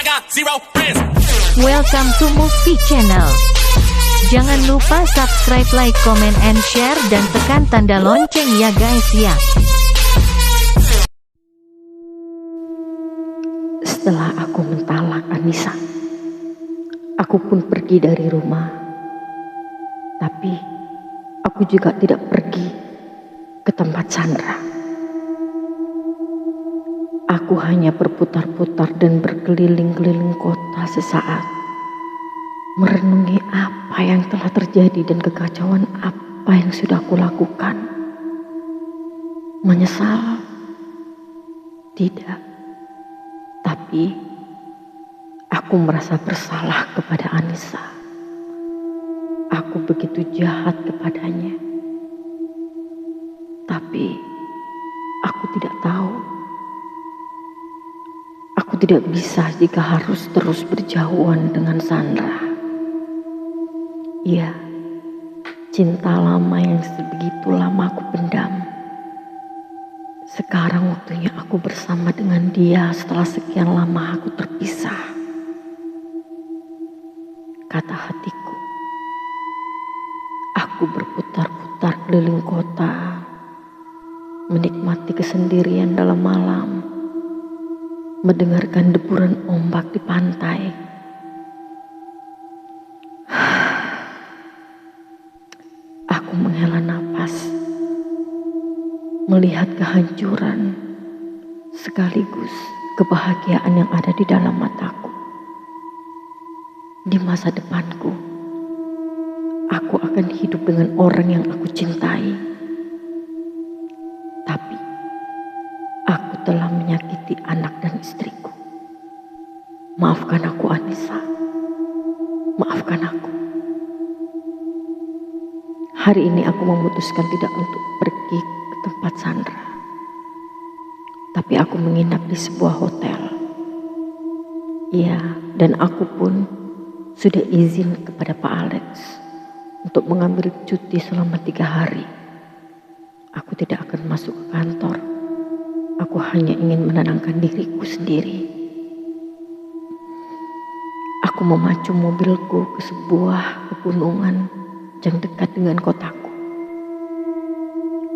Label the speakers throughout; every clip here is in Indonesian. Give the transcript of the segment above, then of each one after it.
Speaker 1: Welcome to Movie Channel. Jangan lupa subscribe, like, comment, and share, dan tekan tanda lonceng ya guys ya.
Speaker 2: Setelah aku mentalak Anissa, aku pun pergi dari rumah. Tapi aku juga tidak pergi ke tempat Sandra. Aku hanya berputar-putar dan berkeliling-keliling kota sesaat, merenungi apa yang telah terjadi dan kekacauan apa yang sudah aku lakukan. Menyesal? Tidak. Tapi aku merasa bersalah kepada Anissa. Aku begitu jahat kepadanya. Tapi aku tidak tahu. Aku tidak bisa jika harus terus berjauhan dengan Sandra. Iya, cinta lama yang sebegitu lama aku pendam. Sekarang waktunya aku bersama dengan dia setelah sekian lama aku terpisah. Kata hatiku. Aku berputar-putar keliling kota, menikmati kesendirian dalam malam, mendengarkan deburan ombak di pantai. Aku menghela napas, melihat kehancuran sekaligus kebahagiaan yang ada di dalam mataku. Di masa depanku, aku akan hidup dengan orang yang aku cintai. Tapi aku telah menyakiti anak dan istriku. Maafkan aku, Anissa. Maafkan aku. Hari ini aku memutuskan tidak untuk pergi ke tempat Sandra. Tapi aku menginap di sebuah hotel. Iya, dan aku pun sudah izin kepada Pak Alex untuk mengambil cuti selama 3 hari. Aku tidak akan masuk ke kantor. Aku hanya ingin menenangkan diriku sendiri. Aku memacu mobilku ke sebuah pegunungan yang dekat dengan kotaku.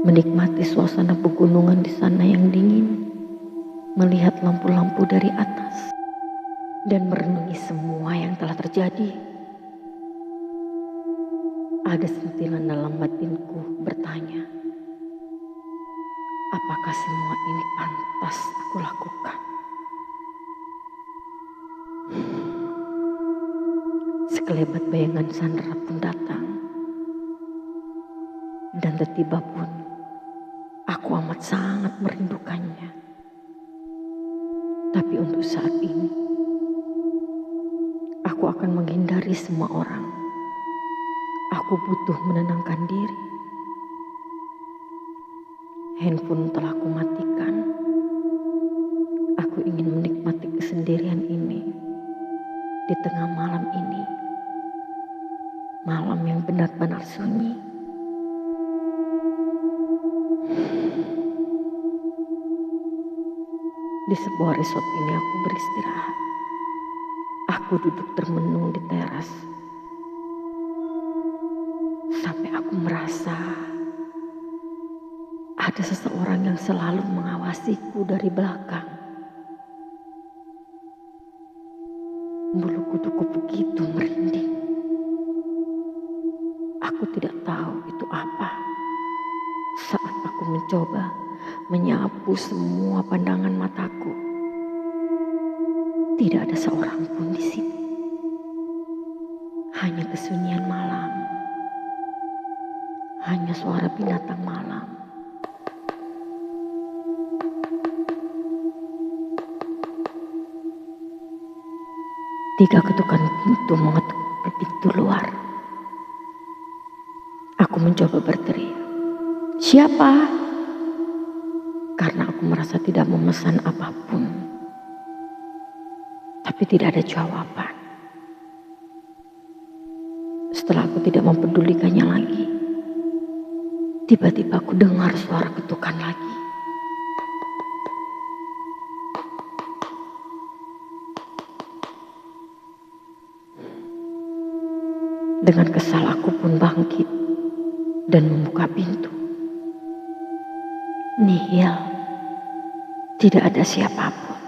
Speaker 2: Menikmati suasana pegunungan di sana yang dingin, melihat lampu-lampu dari atas, dan merenungi semua yang telah terjadi. Ada sentilan dalam batinku bertanya, apakah semua ini pantas aku lakukan? Sekelebat bayangan Sandra pun datang. Dan tiba-tiba pun aku amat sangat merindukannya. Tapi untuk saat ini, aku akan menghindari semua orang. Aku butuh menenangkan diri. Handphone telah aku matikan. Aku ingin menikmati kesendirian ini di tengah malam ini. Malam yang benar-benar sunyi. Di sebuah resort ini aku beristirahat. Aku duduk termenung di teras. Sampai aku merasa ada seseorang yang selalu mengawasiku dari belakang. Bulu kuduku begitu merinding. Aku tidak tahu itu apa. Saat aku mencoba menyapu semua pandangan mataku, tidak ada seorang pun di sini. Hanya kesunyian malam. Hanya suara binatang malam. Tiga ketukan pintu mengetuk ke pintu luar. Aku mencoba berteriak, "Siapa?" Karena aku merasa tidak memesan apapun. Tapi tidak ada jawaban. Setelah aku tidak mempedulikannya lagi, tiba-tiba aku dengar suara ketukan lagi. Dengan kesal aku pun bangkit dan membuka pintu. Nihil, tidak ada siapapun.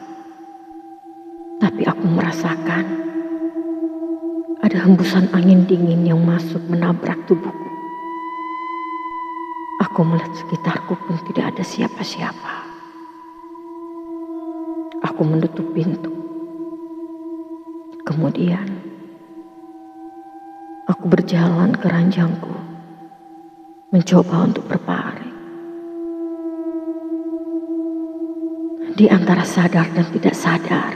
Speaker 2: Tapi aku merasakan ada hembusan angin dingin yang masuk menabrak tubuhku. Aku melihat sekitarku pun tidak ada siapa-siapa. Aku menutup pintu. Kemudian aku berjalan ke ranjangku, mencoba untuk berbaring. Di antara sadar dan tidak sadar,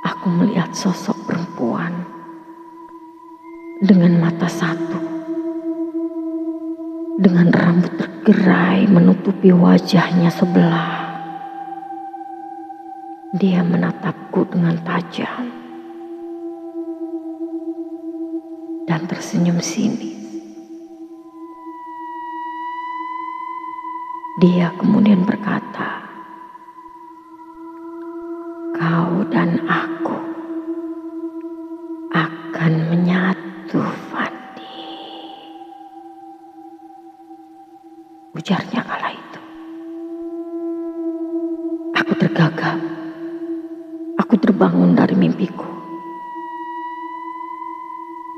Speaker 2: aku melihat sosok perempuan dengan mata satu, dengan rambut tergerai menutupi wajahnya sebelah. Dia menatapku dengan tajam dan tersenyum sinis. Dia kemudian berkata, "Kau dan aku akan menyatu, Fandi." Ujarnya kala itu. Aku tergagap. Aku terbangun dari mimpiku.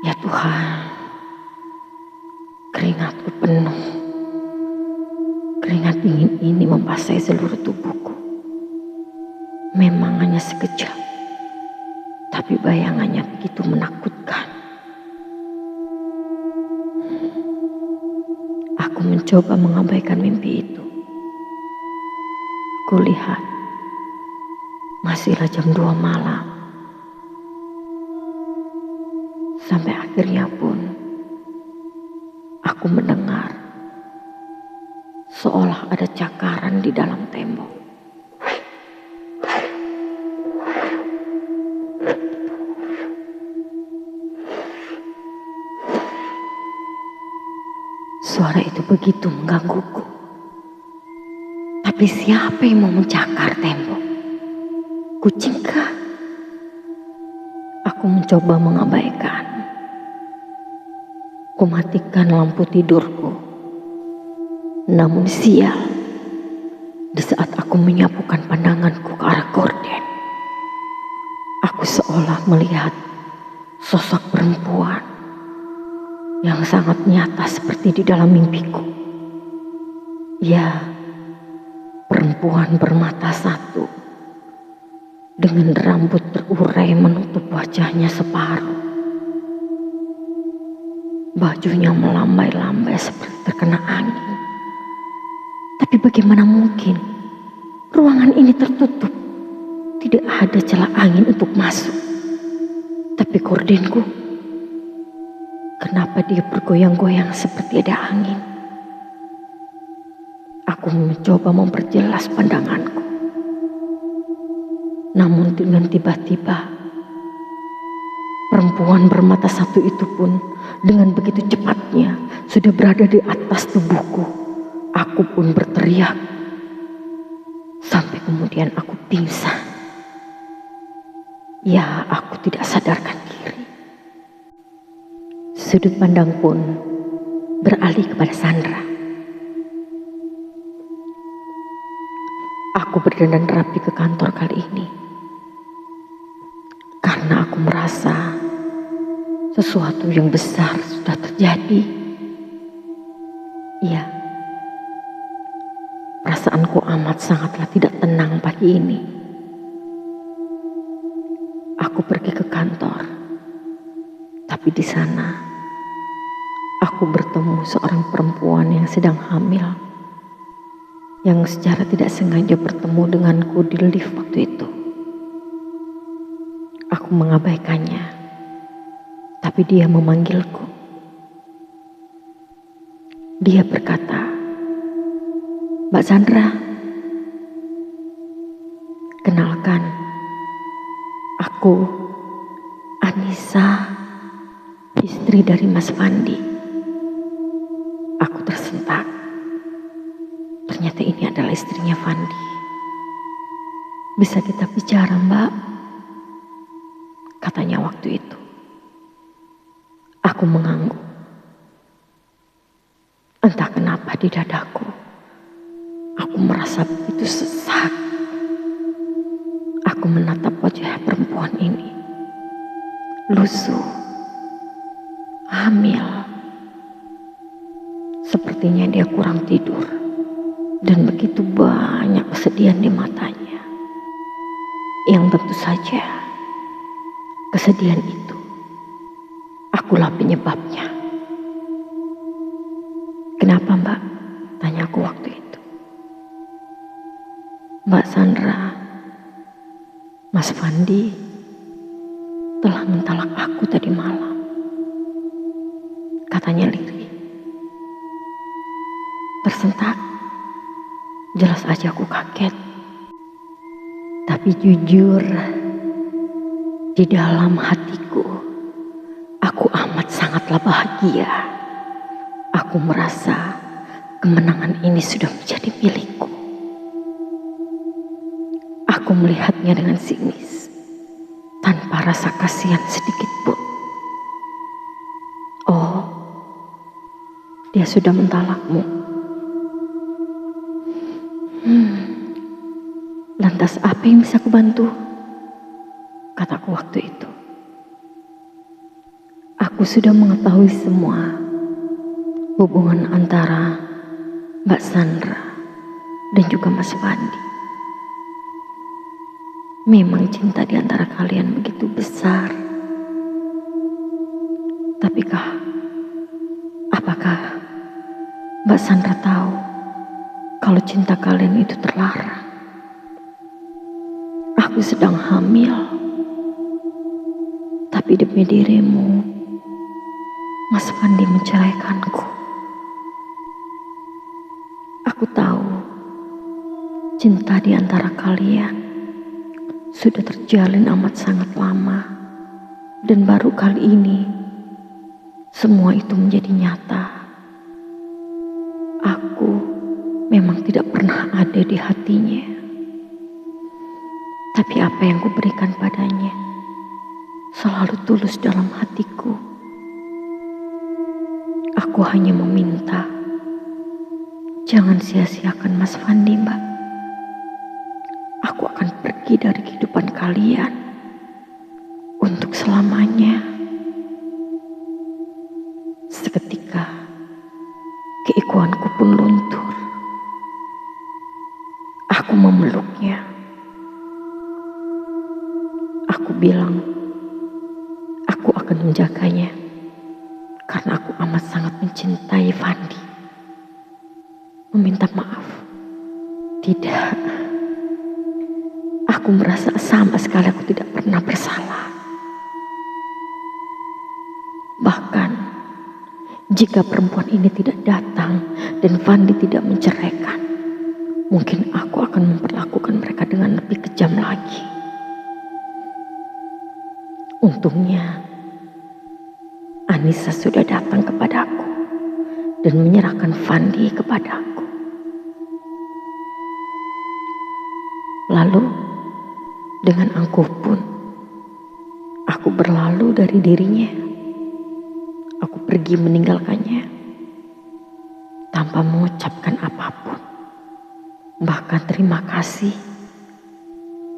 Speaker 2: Ya Tuhan, keringatku penuh. Keringat dingin ini membasahi seluruh tubuhku. Memang hanya sekejap, tapi bayangannya begitu menakutkan. Aku mencoba mengabaikan mimpi itu. Kulihat, masihlah jam 2 malam. Sampai akhirnya pun aku mendengar seolah ada cakaran di dalam tembok. Suara itu begitu menggangguku. Tapi siapa yang mau mencakar tembok? Kucingkah? Aku mencoba mengabaikan. Kumatikan lampu tidurku. Namun sial, di saat aku menyapukan pandanganku ke arah gorden, aku seolah melihat sosok perempuan yang sangat nyata seperti di dalam mimpiku. Ya, perempuan bermata satu, dengan rambut terurai menutup wajahnya separuh. Bajunya melambai-lambai seperti terkena angin. Tapi bagaimana mungkin ruangan ini tertutup? Tidak ada celah angin untuk masuk. Tapi gordinku, kenapa dia bergoyang-goyang seperti ada angin? Aku mencoba memperjelas pandanganku. Namun dengan tiba-tiba, perempuan bermata satu itu pun dengan begitu cepatnya sudah berada di atas tubuhku. Aku pun berteriak. Sampai kemudian aku pingsan. Ya, aku tidak sadarkan diri. Sudut pandang pun beralih kepada Sandra. Aku berdandan rapi ke kantor kali ini. Karena aku merasa sesuatu yang besar sudah terjadi. Iya, perasaanku amat sangatlah tidak tenang pagi ini. Aku pergi ke kantor, tapi di sana aku bertemu seorang perempuan yang sedang hamil, yang secara tidak sengaja bertemu denganku di lift waktu itu. Aku mengabaikannya, tapi dia memanggilku. Dia berkata, "Mbak Sandra, kenalkan, aku Anissa, istri dari Mas Fandi." Aku tersentak. Ternyata ini adalah istrinya Fandi. "Bisa kita bicara, Mbak?" katanya waktu itu. Aku mengangguk. Entah kenapa di dadaku, aku merasa begitu sesak. Aku menatap wajah perempuan ini. Lusuh, hamil. Sepertinya dia kurang tidur. Dan begitu banyak kesedihan di matanya. Yang tentu saja, kesedihan itu akulah penyebabnya. Kenapa, Mbak? Tanya aku waktu itu. Mbak Sandra, Mas Fandi telah mentalak aku tadi malam. Katanya lirih. Tersentak. Jelas aja aku kaget. Tapi jujur, di dalam hatiku, aku amat sangatlah bahagia. Aku merasa kemenangan ini sudah menjadi milikku. Aku melihatnya dengan sinis, tanpa rasa kasihan sedikit pun. Oh, dia sudah mentalakmu. Lantas apa yang bisa aku bantu? Kataku waktu itu. Aku sudah mengetahui semua hubungan antara Mbak Sandra dan juga Mas Fandi. Memang cinta di antara kalian begitu besar. Apakah Mbak Sandra tahu kalau cinta kalian itu terlarang? Aku sedang hamil. Tapi demi dirimu, Mas Fandi menceraikanku. Aku tahu cinta di antara kalian sudah terjalin amat sangat lama. Dan baru kali ini semua itu menjadi nyata. Aku memang tidak pernah ada di hatinya. Tapi apa yang kuberikan padanya selalu tulus dalam hatiku. Aku hanya meminta, jangan sia-siakan Mas Fandi, Mbak. Aku akan pergi dari kehidupan kalian untuk selamanya. Seketika keikuanku pun luntur. Aku memeluknya. Aku bilang, aku akan menjaganya karena aku amat sangat mencintai Fandi. Meminta maaf. Tidak. Aku merasa sama sekali aku tidak pernah bersalah. Bahkan, jika perempuan ini tidak datang dan Fandi tidak menceraikan, mungkin aku akan memperlakukan mereka dengan lebih kejam lagi. Untungnya, Anissa sudah datang kepadaku dan menyerahkan Fandi kepadaku. Lalu, dengan angkuh pun, aku berlalu dari dirinya. Aku pergi meninggalkannya tanpa mengucapkan apapun, bahkan terima kasih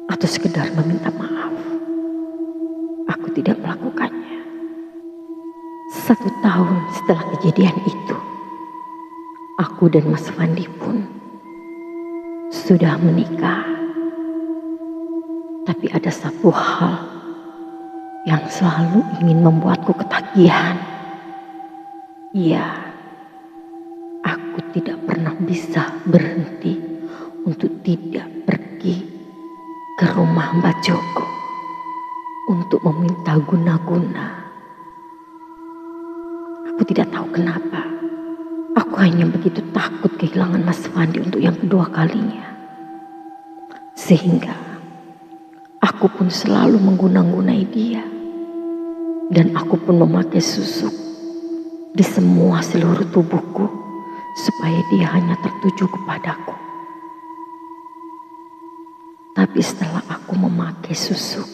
Speaker 2: atau sekedar meminta maaf. Aku tidak melakukannya. 1 tahun setelah kejadian itu, aku dan Mas Fandi pun sudah menikah. Tapi ada satu hal yang selalu ingin membuatku ketagihan. Iya, aku tidak pernah bisa berhenti untuk tidak pergi ke rumah Mbak Joko untuk meminta guna-guna. Aku tidak tahu kenapa. Aku hanya begitu takut kehilangan Mas Fandi untuk yang kedua kalinya. Sehingga aku pun selalu mengguna-gunai dia. Dan aku pun memakai susuk di semua seluruh tubuhku supaya dia hanya tertuju kepadaku. Tapi setelah aku memakai susuk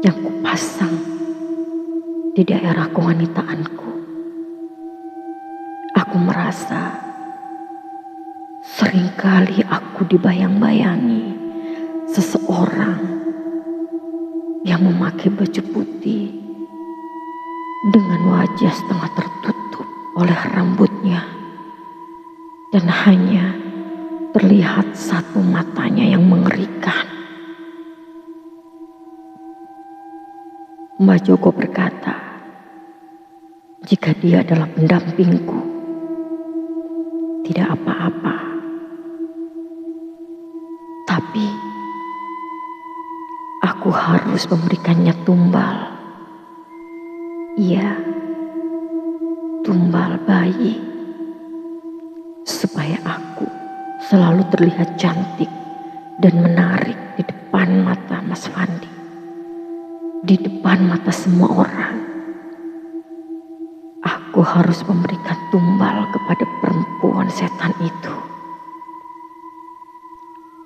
Speaker 2: yang kupasang di daerah kewanitaanku. Aku merasa seringkali aku dibayang-bayangi seseorang yang memakai baju putih dengan wajah setengah tertutup oleh rambutnya dan hanya terlihat satu matanya yang mengerikan. Mbak Joko berkata, jika dia adalah pendampingku, tidak apa-apa. Tapi aku harus memberikannya tumbal. Iya, tumbal bayi. Supaya aku selalu terlihat cantik dan menarik di depan mata Mas Fandi. Di depan mata semua orang. Aku harus memberikan tumbal kepada perempuan setan itu.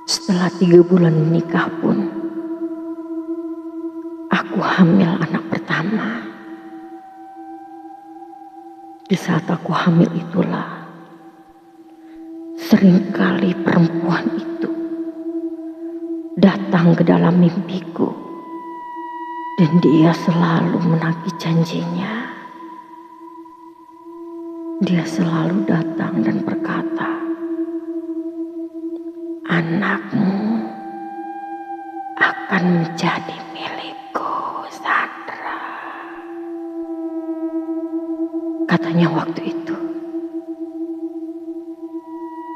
Speaker 2: Setelah 3 bulan menikah pun, aku hamil anak pertama. Di saat aku hamil itulah, seringkali perempuan itu datang ke dalam mimpiku dan dia selalu menagih janjinya. Dia selalu datang dan berkata, anakmu akan menjadi milikku, Sandra. Katanya waktu itu.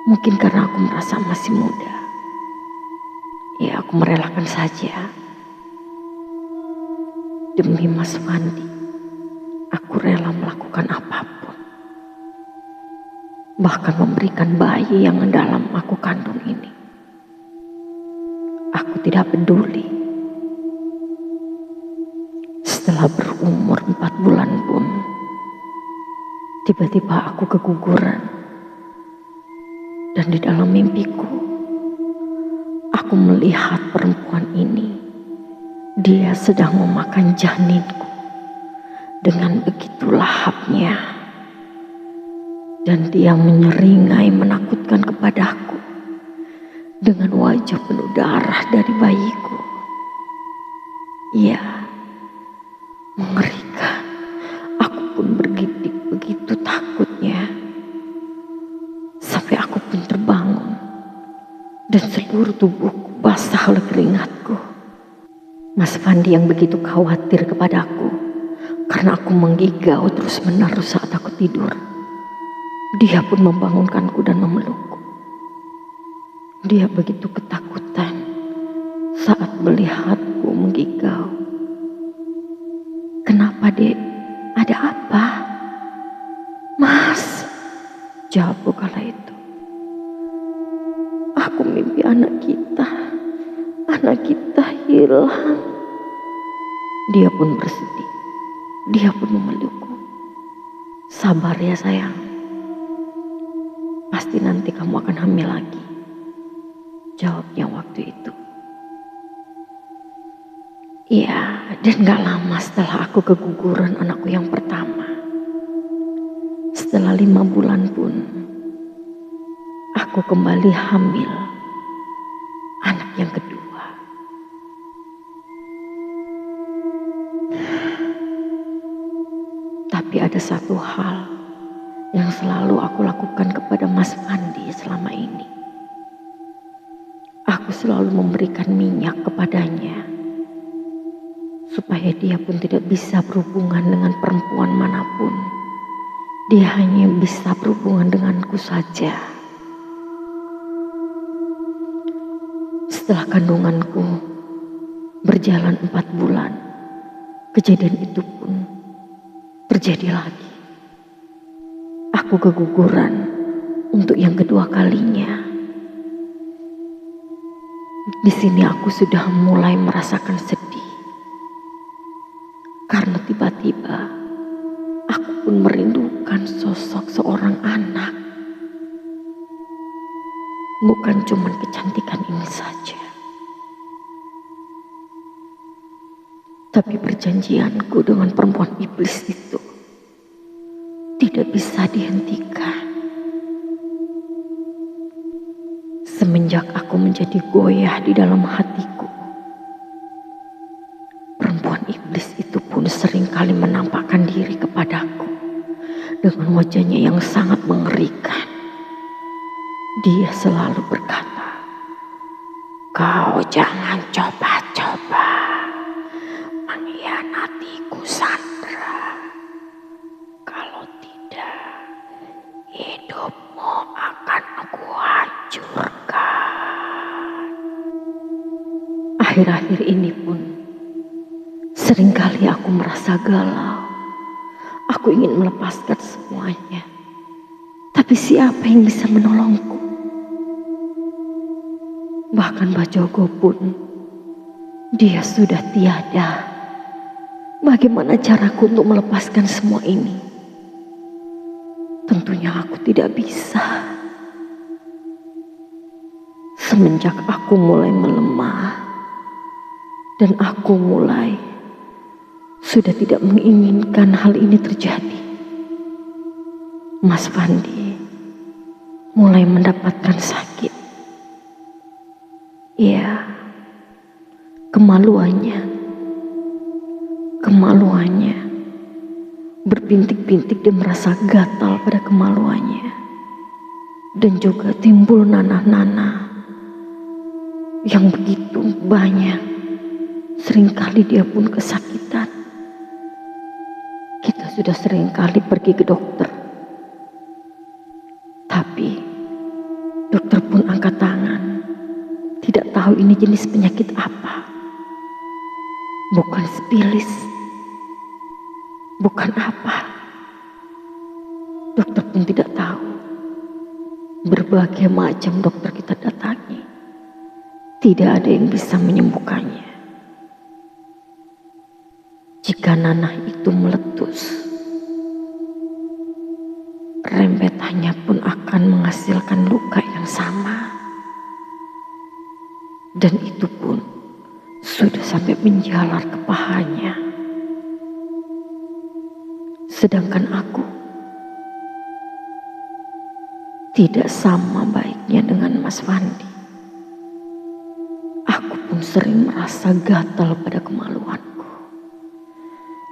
Speaker 2: Mungkin karena aku merasa masih muda. Ya, aku merelakan saja. Demi Mas Fandi, aku rela melakukan apapun. Bahkan memberikan bayi yang dalam aku kandung ini. Aku tidak peduli. Setelah berumur 4 bulan pun, tiba-tiba aku keguguran. Dan di dalam mimpiku, aku melihat perempuan ini. Dia sedang memakan janinku dengan begitu lahapnya. Dan dia menyeringai menakutkan kepadaku dengan wajah penuh darah dari bayiku. Iya, mengerikan. Aku pun bergidik begitu takutnya. Sampai aku pun terbangun dan seluruh tubuhku basah oleh keringatku. Mas Fandi yang begitu khawatir kepadaku karena aku menggigau terus-menerus saat aku tidur. Dia pun membangunkanku dan memelukku. Dia begitu ketakutan saat melihatku menggigau. Kenapa, Dek? Ada apa? Mas, jawabku kala itu. Aku mimpi anak kita hilang. Dia pun bersedih. Dia pun memelukku. Sabar ya sayang. Pasti nanti kamu akan hamil lagi. Jawabnya waktu itu. Iya, dan gak lama setelah aku keguguran anakku yang pertama. Setelah 5 bulan pun, aku kembali hamil anak yang kedua. Tapi ada satu hal yang selalu aku lakukan kepada Mas Fandi selama ini. Aku selalu memberikan minyak kepadanya, supaya dia pun tidak bisa berhubungan dengan perempuan manapun. Dia hanya bisa berhubungan denganku saja. Setelah kandunganku berjalan 4 bulan, kejadian itu pun terjadi lagi. Aku keguguran untuk yang kedua kalinya. Di sini aku sudah mulai merasakan sedih. Karena tiba-tiba aku pun merindukan sosok seorang anak. Bukan cuma kecantikan ini saja. Tapi perjanjianku dengan perempuan iblis itu tidak bisa dihentikan. Semenjak aku menjadi goyah di dalam hatiku, perempuan iblis itu pun seringkali menampakkan diri kepadaku dengan wajahnya yang sangat mengerikan. Dia selalu berkata, "Kau jangan coba-coba mengkhianatiku, Sandra. Kalau tidak, hidupmu akan aku hancurkan." Akhir-akhir ini pun seringkali aku merasa galau. Aku ingin melepaskan semuanya, tapi siapa yang bisa menolongku? Bahkan Mbak Jogo pun, dia sudah tiada. Bagaimana caraku untuk melepaskan semua ini? Tentunya aku tidak bisa. Semenjak aku mulai melemah dan aku mulai sudah tidak menginginkan hal ini terjadi, Mas Fandi mulai mendapatkan sakit. Ya, kemaluannya berbintik-bintik dan merasa gatal pada kemaluannya, dan juga timbul nanah-nanah yang begitu banyak. Seringkali dia pun kesakitan. Kita sudah seringkali pergi ke dokter, tapi dokter pun angkat tangan. Tidak tahu ini jenis penyakit apa. Bukan sifilis, bukan apa. Dokter pun tidak tahu. Berbagai macam dokter kita datangi, tidak ada yang bisa menyembuhkannya. Jika nanah itu meletus, rembetannya pun akan menghasilkan luka yang sama. Dan itu pun sudah sampai menjalar ke pahanya. Sedangkan aku tidak sama baiknya dengan Mas Fandi. Aku pun sering merasa gatal pada kemaluanku.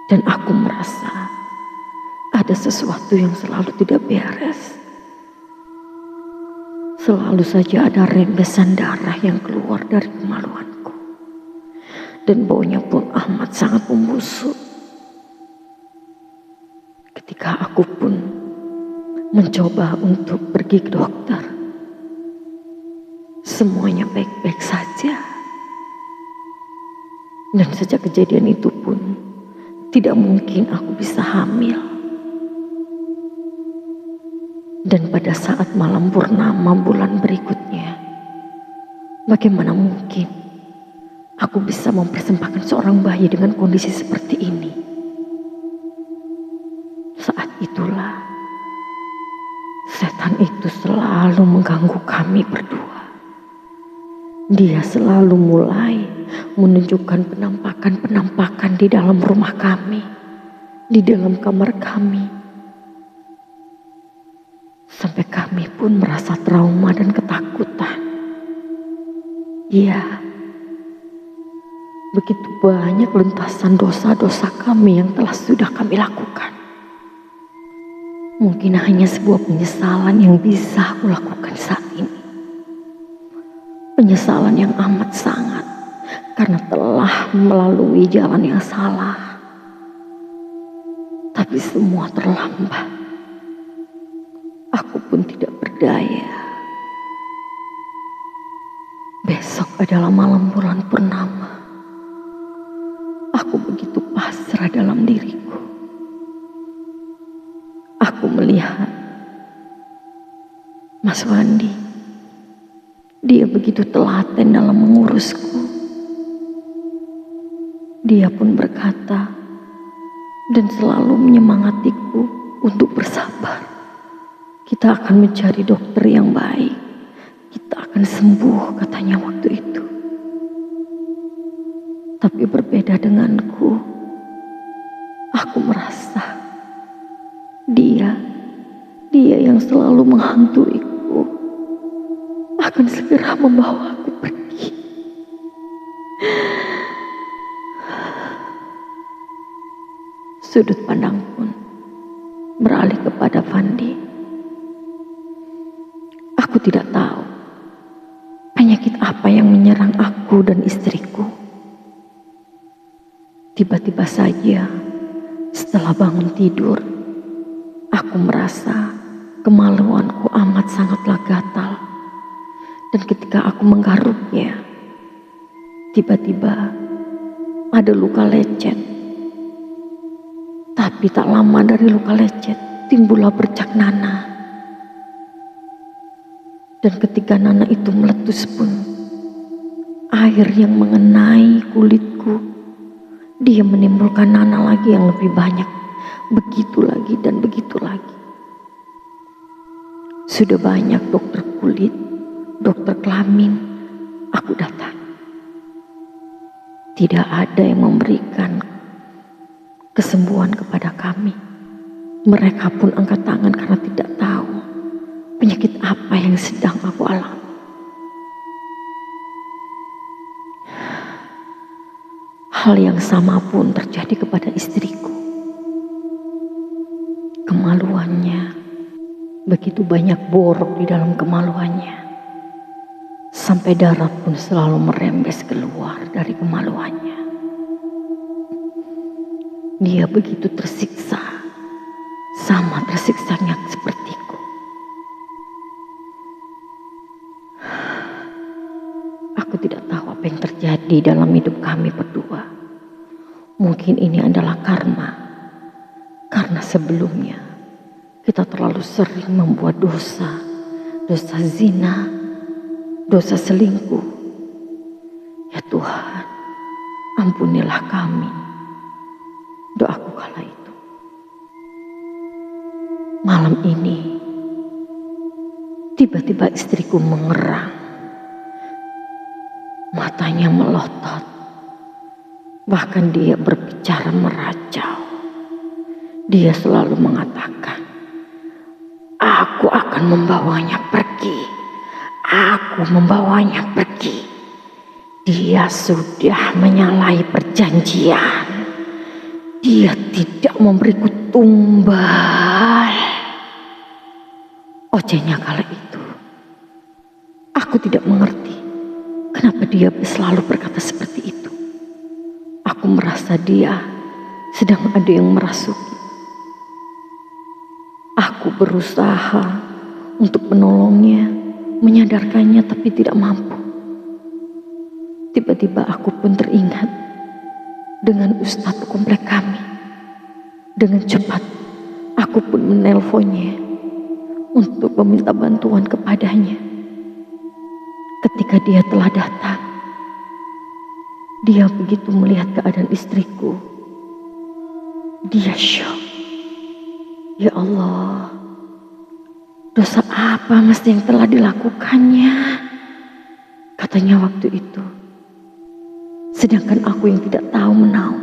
Speaker 2: Dan aku merasa ada sesuatu yang selalu tidak beres. Selalu saja ada rembesan darah yang keluar dari kemaluanku. Dan baunya pun amat sangat membusuk. Ketika aku pun mencoba untuk pergi ke dokter, semuanya baik-baik saja. Dan sejak kejadian itu pun tidak mungkin aku bisa hamil. Dan pada saat malam purnama bulan berikutnya, bagaimana mungkin aku bisa mempersembahkan seorang bayi dengan kondisi seperti ini? Saat itulah setan itu selalu mengganggu kami berdua. Dia selalu mulai menunjukkan penampakan-penampakan di dalam rumah kami, di dalam kamar kami. Sampai kami pun merasa trauma dan ketakutan. Ya, begitu banyak lintasan dosa-dosa kami yang sudah kami lakukan. Mungkin hanya sebuah penyesalan yang bisa aku lakukan saat ini. Penyesalan yang amat sangat, karena telah melalui jalan yang salah. Tapi semua terlambat. Aku pun tidak berdaya. Besok adalah malam bulan purnama. Aku begitu pasrah dalam diriku. Aku melihat Mas Wandi. Dia begitu telaten dalam mengurusku. Dia pun berkata dan selalu menyemangatiku untuk bersabar. Kita akan mencari dokter yang baik. Kita akan sembuh, katanya waktu itu. Tapi berbeda denganku, aku merasa dia yang selalu menghantuiku akan segera membawa aku pergi. Sudut pandang pun beralih kepada Fandi. Aku tidak tahu penyakit apa yang menyerang aku dan istriku. Tiba-tiba saja setelah bangun tidur, aku merasa kemaluanku amat sangatlah gatal. Dan ketika aku menggaruknya, tiba-tiba ada luka lecet. Tapi tak lama dari luka lecet, timbullah bercak nanah. Dan ketika nanah itu meletus pun, air yang mengenai kulitku, dia menimbulkan nanah lagi yang lebih banyak. Begitu lagi dan begitu lagi. Sudah banyak dokter kulit, dokter kelamin, aku datang. Tidak ada yang memberikan kesembuhan kepada kami. Mereka pun angkat tangan karena tidak tahu penyakit apa yang sedang aku alami. Hal yang sama pun terjadi kepada istriku. Kemaluannya, begitu banyak borok di dalam kemaluannya. Sampai darah pun selalu merembes keluar dari kemaluannya. Dia begitu tersiksa, sama tersiksanya sepertiku. Aku tidak tahu apa yang terjadi dalam hidup kami berdua. Mungkin ini adalah karma, karena sebelumnya kita terlalu sering membuat dosa zina, dosa selingkuh. Ya Tuhan, ampunilah kami. Doaku kala itu. Malam ini tiba-tiba istriku mengerang. Matanya melotot. Bahkan dia berbicara meracau. Dia selalu mengatakan, aku akan membawanya pergi. Aku membawanya pergi. Dia sudah menyalahi perjanjian. Dia tidak memberiku tumbal. Ojenya kala itu, aku tidak mengerti kenapa dia selalu berkata seperti itu. Aku merasa dia sedang ada yang merasuki. Aku berusaha untuk menolongnya, menyadarkannya, tapi tidak mampu. Tiba-tiba aku pun teringat dengan ustadz komplek kami. Dengan cepat aku pun menelponnya untuk meminta bantuan kepadanya. Ketika dia telah datang, dia begitu melihat keadaan istriku. Dia syok. Ya Allah, dosa apa mesti yang telah dilakukannya? Katanya waktu itu. Sedangkan aku yang tidak tahu menahu.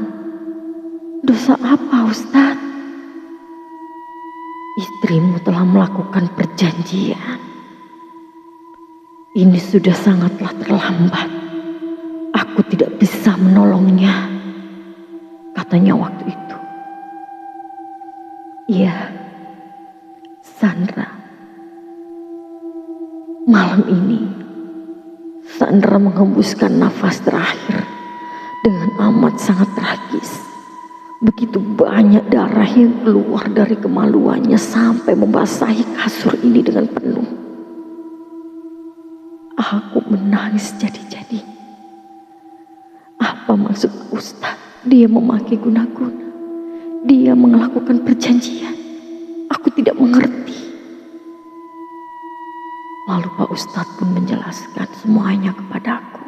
Speaker 2: Dosa apa, Ustaz? Istrimu telah melakukan perjanjian. Ini sudah sangatlah terlambat. Aku tidak bisa menolongnya. Katanya waktu itu. Iya, Sandra. Malam ini, Sandra menghembuskan nafas terakhir dengan amat sangat tragis. Begitu banyak darah yang keluar dari kemaluannya sampai membasahi kasur ini dengan penuh. Aku menangis jadi-jadi. Apa maksud Ustaz? Dia memakai guna-guna. Dia melakukan perjanjian. Aku tidak mengerti. Lalu Pak Ustadz pun menjelaskan semuanya kepadaku.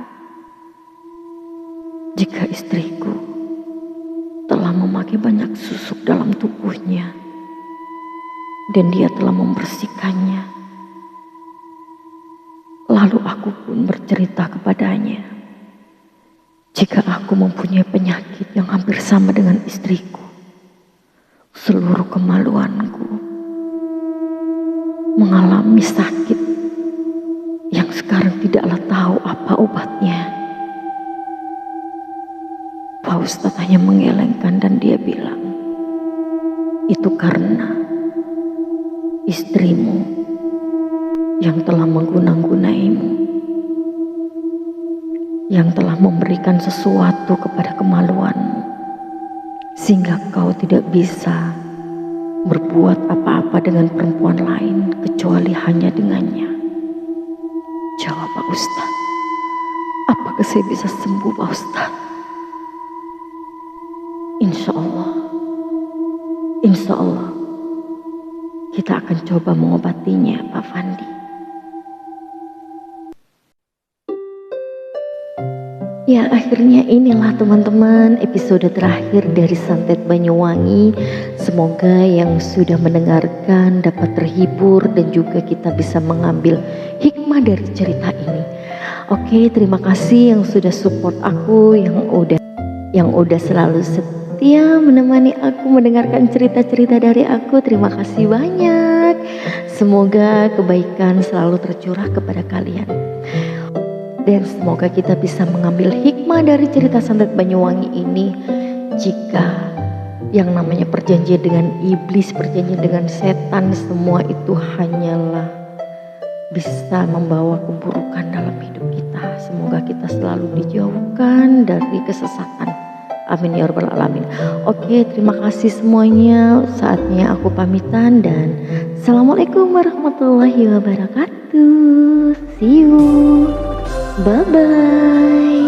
Speaker 2: Jika istriku telah memakai banyak susuk dalam tubuhnya dan dia telah membersihkannya, lalu aku pun bercerita kepadanya. Jika aku mempunyai penyakit yang hampir sama dengan istriku, seluruh kemaluanku mengalami sakit yang sekarang tidaklah tahu apa obatnya. Pak Ustadz hanya mengelengkan dan dia bilang, itu karena istrimu yang telah menggunang-gunaimu, yang telah memberikan sesuatu kepada kemaluanmu, sehingga kau tidak bisa berbuat apa-apa dengan perempuan lain kecuali hanya dengannya. Jawab Pak Ustadz, apakah saya bisa sembuh Pak Ustadz? Insya Allah kita akan coba mengobatinya Pak Fandi. Ya, akhirnya inilah teman-teman episode terakhir dari Santet Banyuwangi. Semoga yang sudah mendengarkan dapat terhibur dan juga kita bisa mengambil hikmah dari cerita ini. Oke, terima kasih yang sudah support aku, yang udah selalu setia menemani aku mendengarkan cerita-cerita dari aku. Terima kasih banyak. Semoga kebaikan selalu tercurah kepada kalian. Dan semoga kita bisa mengambil hikmah dari cerita Santet Banyuwangi ini. Jika yang namanya perjanjian dengan iblis, perjanjian dengan setan, semua itu hanyalah bisa membawa keburukan dalam hidup kita. Semoga kita selalu dijauhkan dari kesesatan. Amin ya rabbal alamin. Oke, terima kasih semuanya. Saatnya aku pamitan dan assalamualaikum warahmatullahi wabarakatuh. See you. Bye-bye.